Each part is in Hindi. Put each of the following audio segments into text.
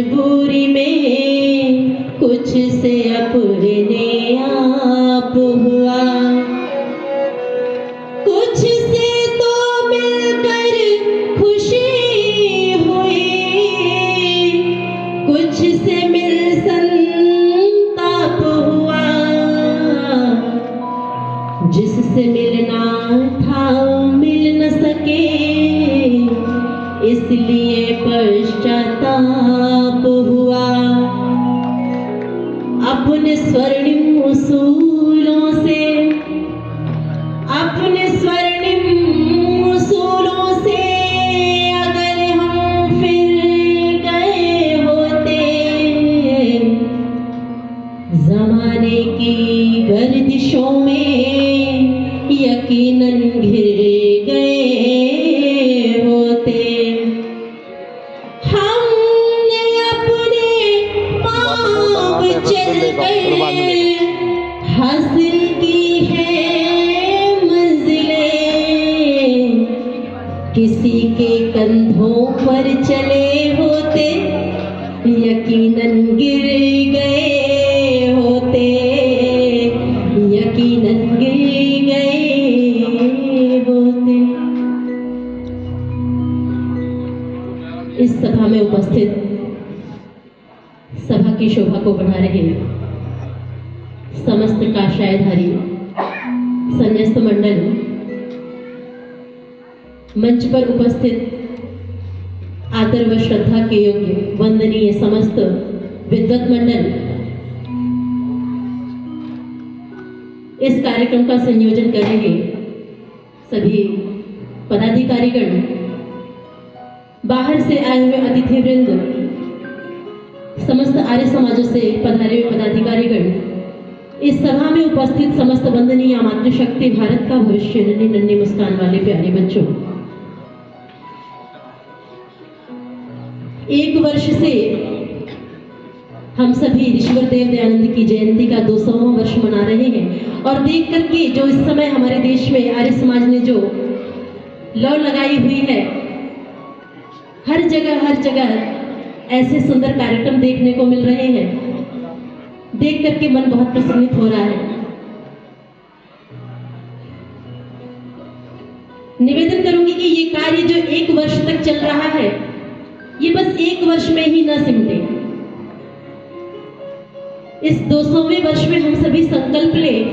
मजबूरी में कुछ से अपने आप हुआ, कुछ से तो मिलकर खुशी हुई, कुछ से मिल संताप हुआ। जिससे मिलना था मिल न सके, इसलिए पश्चाताप हुआ। अपने स्वर्णिम उसूलों से, अपने स्वर्णिम उसूलों से अगर हम फिर गए होते, जमाने की गर्दिशों में यकीनन घिर गए होते। हमने अपने पाँव चलकर हासिल की है मंजिलें, किसी के कंधों पर चले होते यकीनन गिर गए होते, यकीनन गिर गए होते। इस सभा में उपस्थित सभा की शोभा को बढ़ा रहे समस्त काषायधारी संन्यस्त मंडल, मंच पर उपस्थित आदर व श्रद्धा के योग्य वंदनीय समस्त विद्वत मंडल, इस कार्यक्रम का संयोजन कर रहे सभी पदाधिकारीगण, बाहर से आए हुए अतिथि वृंद, समस्त आर्य समाजों से पधारे हुए पदाधिकारीगण, इस सभा में उपस्थित समस्त वंदनीय मातृशक्ति, भारत का भविष्य, नन्ही नन्ही मुस्कान वाले प्यारे बच्चों, एक वर्ष से हम सभी ऋषिवर देव दयानंद की जयंती का 200वां वर्ष मना रहे हैं। और देख करके जो इस समय हमारे देश में आर्य समाज ने जो लौ लगाई हुई है, हर जगह ऐसे सुंदर कार्यक्रम देखने को मिल रहे हैं, देख करके मन बहुत प्रसन्नित हो रहा है। निवेदन करूंगी कि ये कार्य जो एक वर्ष तक चल रहा है, ये बस एक वर्ष में ही न सिमटे। इस 200वें वर्ष में हम सभी संकल्प लें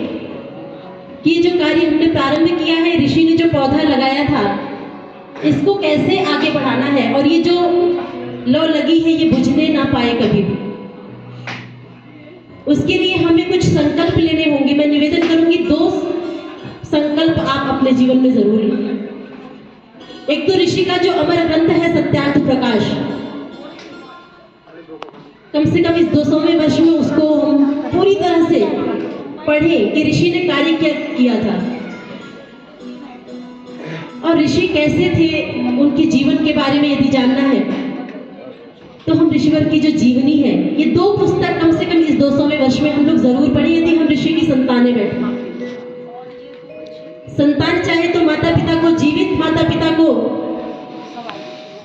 कि जो कार्य हमने प्रारंभ किया है, ऋषि ने जो पौधा लगाया था, इसको कैसे आगे बढ़ाना है, और ये जो लौ लगी है ये बुझने ना पाए कभी भी। उसके लिए हमें कुछ संकल्प लेने होंगे। मैं निवेदन करूंगी 2 संकल्प आप अपने जीवन में जरूर लें। एक तो ऋषि का जो अमर ग्रंथ है सत्यार्थ प्रकाश, कम से कम इस 200वें वर्ष में उसको हम पूरी तरह से पढ़ें कि ऋषि ने कार्य क्या किया था और ऋषि कैसे थे, उनके जीवन के बारे में यदि जानना है तो हम ऋषिवर की जो जीवनी है, ये 2 पुस्तक कम से कम इस 200वें वर्ष में हम लोग जरूर पढ़ें यदि हम ऋषि की संतानें बैठे। संतान चाहे तो माता पिता को, जीवित माता पिता को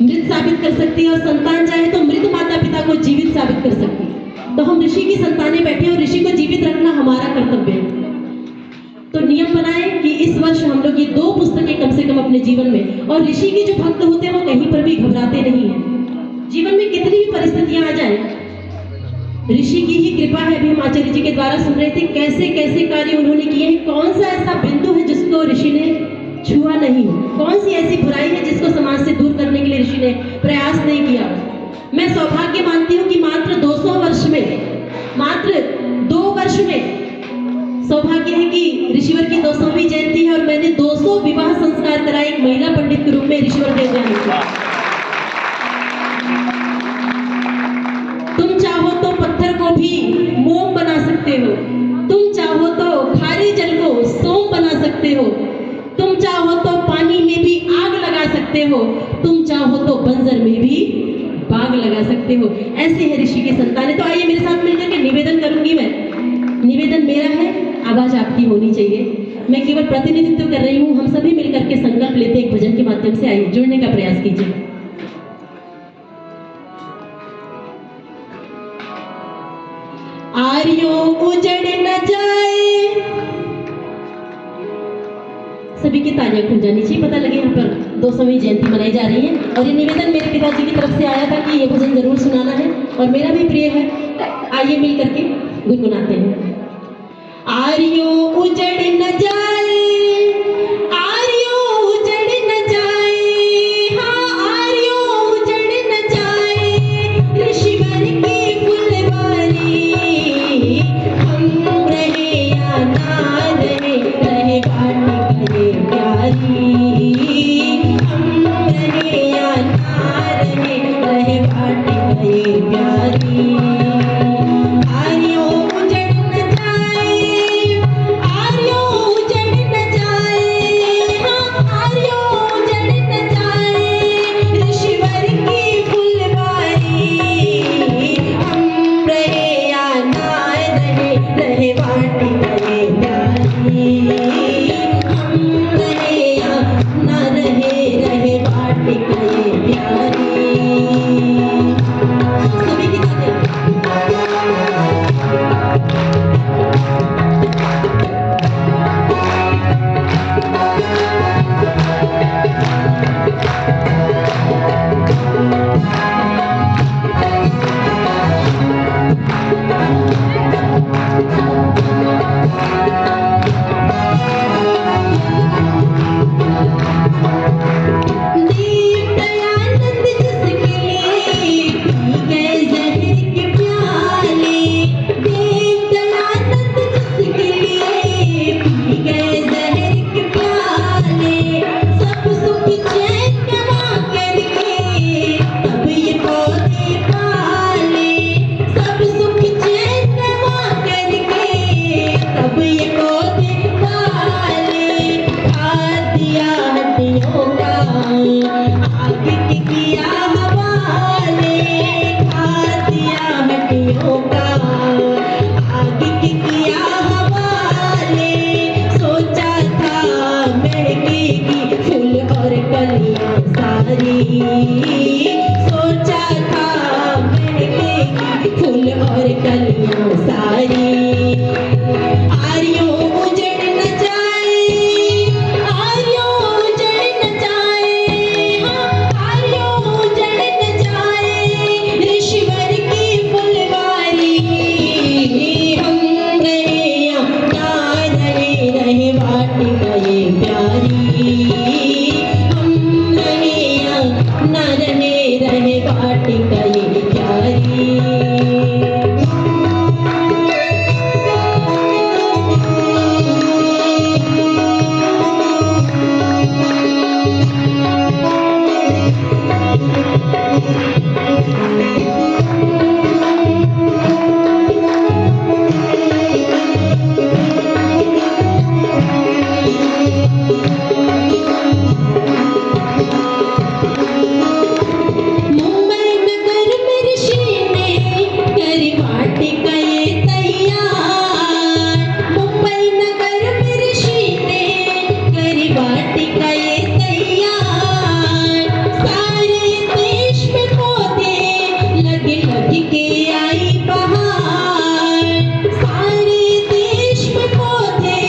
मृत साबित कर सकती है, और संतान चाहे तो मृत माता पिता को जीवित साबित कर सकती है। तो हम ऋषि की संतानें बैठे और ऋषि को जीवित रखना हमारा कर्तव्य है। तो नियम बनाए कि इस वर्ष हम लोग ये 2 पुस्तकें कम से कम अपने जीवन में, और ऋषि के जो भक्त होते हैं वो कहीं पर भी घबराते नहीं है। जीवन में कितनी भी परिस्थितियां आ जाए, ऋषि की ही कृपा है। अभी हम आचार्य जी के द्वारा सुन रहे थे कैसे कैसे कार्य उन्होंने किए हैं। कौन सा ऐसा बिंदु है जिसको ऋषि ने छुआ नहीं हो, कौन सी ऐसी बुराई है जिसको समाज से दूर करने के लिए ऋषि ने प्रयास नहीं किया। मैं सौभाग्य मानती हूँ कि मात्र 200 वर्ष में, मात्र 2 वर्ष में सौभाग्य है कि ऋषिवर की 200वीं जयंती है और मैंने 200 विवाह संस्कार कराए एक महिला पंडित के रूप में ऋषिवर देव दयानंद। तुम चाहो तो पत्थर को भी मोम बना सकते हो, तुम चाहो तो खारे जल को सोम बना सकते हो, तुम चाहो तो पानी में भी आग लगा सकते हो, तुम चाहो तो बंजर में भी बाग लगा सकते हो। ऐसे है ऋषि की संतानें। तो आइए मेरे साथ मिलकर के निवेदन करूंगी। मैं निवेदन मेरा है, आवाज आपकी होनी चाहिए। मैं केवल प्रतिनिधित्व कर रही हूँ। हम सभी मिलकर के संकल्प लेते एक भजन के माध्यम से। आइए जुड़ने का प्रयास कीजिए। आर्यो उजड़ न जाए। सभी की तालियां खुल जानी चाहिए। पता लगे यहाँ पर 200वीं जयंती मनाई जा रही है और ये निवेदन मेरे पिताजी की तरफ से आया था कि ये भजन जरूर सुनाना है और मेरा भी प्रिय है। आइए मिल करके गुनगुनाते हैं। आर्यो उजड़ न जाए, आर्यो उजड़ न जाए, हाँ आर्यो उजड़ न जाए। ऋषिवर की फुलवारी हम रहे या ना रहे, रहे बाटी ये प्यारी। हम रहे या ना रहे, रहे बाटी ये प्यारी। आर्यो उजड़ न जाए, आर्यो उजड़ न जाए, हाँ आर्यो उजड़ न जाए। ऋषिवर की फुलवारी हम रहे या ना रहे, रहे बाटी ये प्यारी। हम रहे या ना रहे, रहे बाटी ये प्यारी। सभी की तालियां। दीप दयानंद जिसके लिए पी गए जहर के प्याले। दीप दयानंद जिसके लिए पी गए जहर के प्याले। सब सुख चैन गवा करके तब ये पौधे पाले। सब सुख चैन गवा करके तब ये पौधे पाले। खा दिया हड्डियों का आग के किया हवाले। खा दिया हड्डियों का आग के किया हवाले। सोचा था महकेगी फूल और कलियां सारी। सोचा था महकेगी फूल और कलियां सारी। आर्यो उजड़ न जाए, आर्यो उजड़ न जाए, हाँ आर्यो उजड़ न जाए। ऋषिवर की फुलवारी हम रहे या ना रहे, रहे बाटी ये प्यारी। हम रहे या ना रहे, रहे बाटी ये प्यारी। मुंबई नगर में ऋषि ने करी वाटिका ये तैयार। मुंबई नगर में ऋषि ने करी वाटिका ये तैयार। सारे देश में पौधे लग लग के आई बहार। सारे देश में पौधे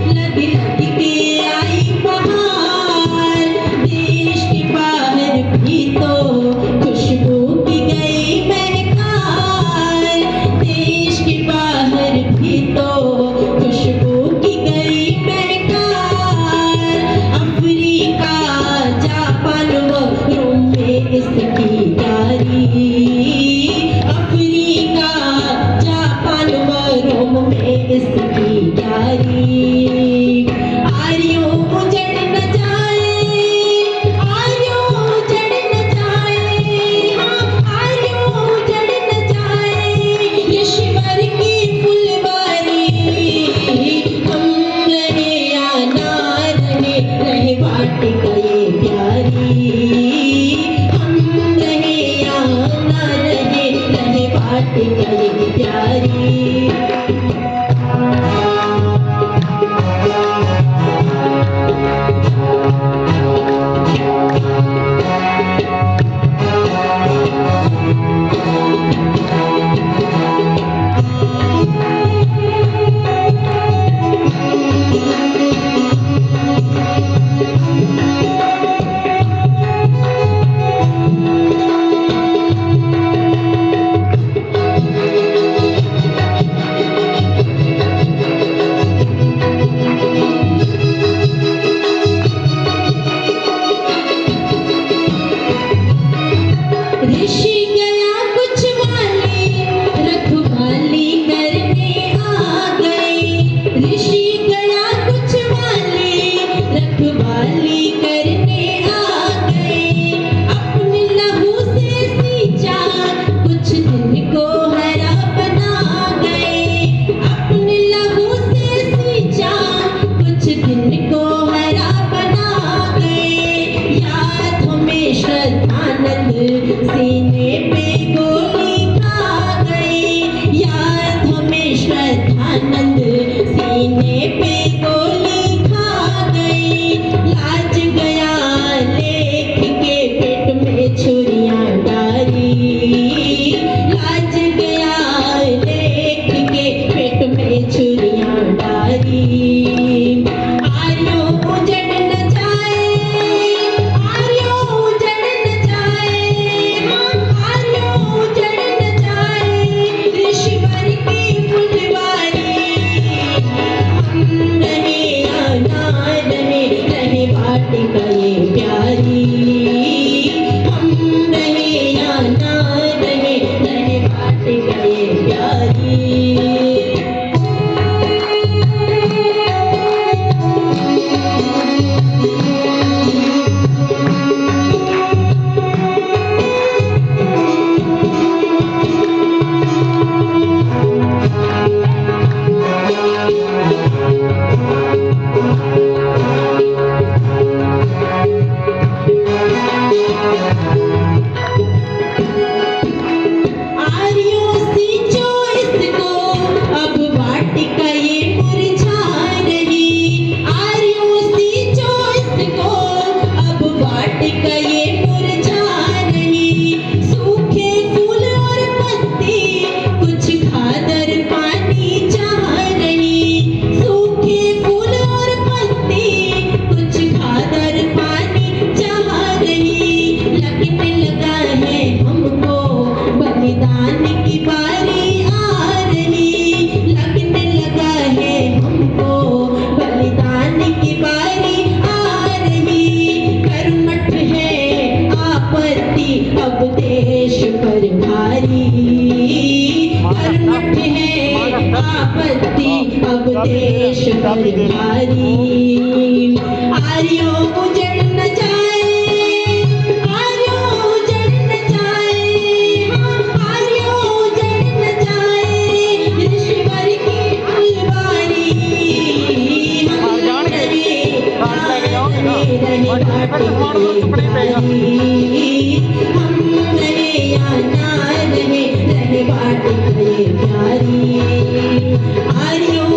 लग लग के आई बहार। देश के बाहर भी तो खुशबू की गई महकार। देश के बाहर भी तो खुशबू की गई महकार। अफ्रीका जापान व रोम में इसकी यारी। अफ्रीका जापान व रोम में इसकी यारी। आर्यो उजड़ न जाए, आर्यो उजड़ न जाए, हाँ आर्यो उजड़ न जाए। ऋषिवर की फुलवारी हम रहे या ना रहे, रहे बाटी ये प्यारी। हम रहे या ना रहे, रहे बाटी ये प्यारी। पर भारी कर्मठ है आपत्ति अब देश पर भारी आर्यों उजड़ न जाए आर्यों उजड़ न जाए आर्यों उजड़ न जाए ऋषिवर की फुलवारी हम रहे बाटे हम रहे या ना रहे बाटे प्यारी आर्यों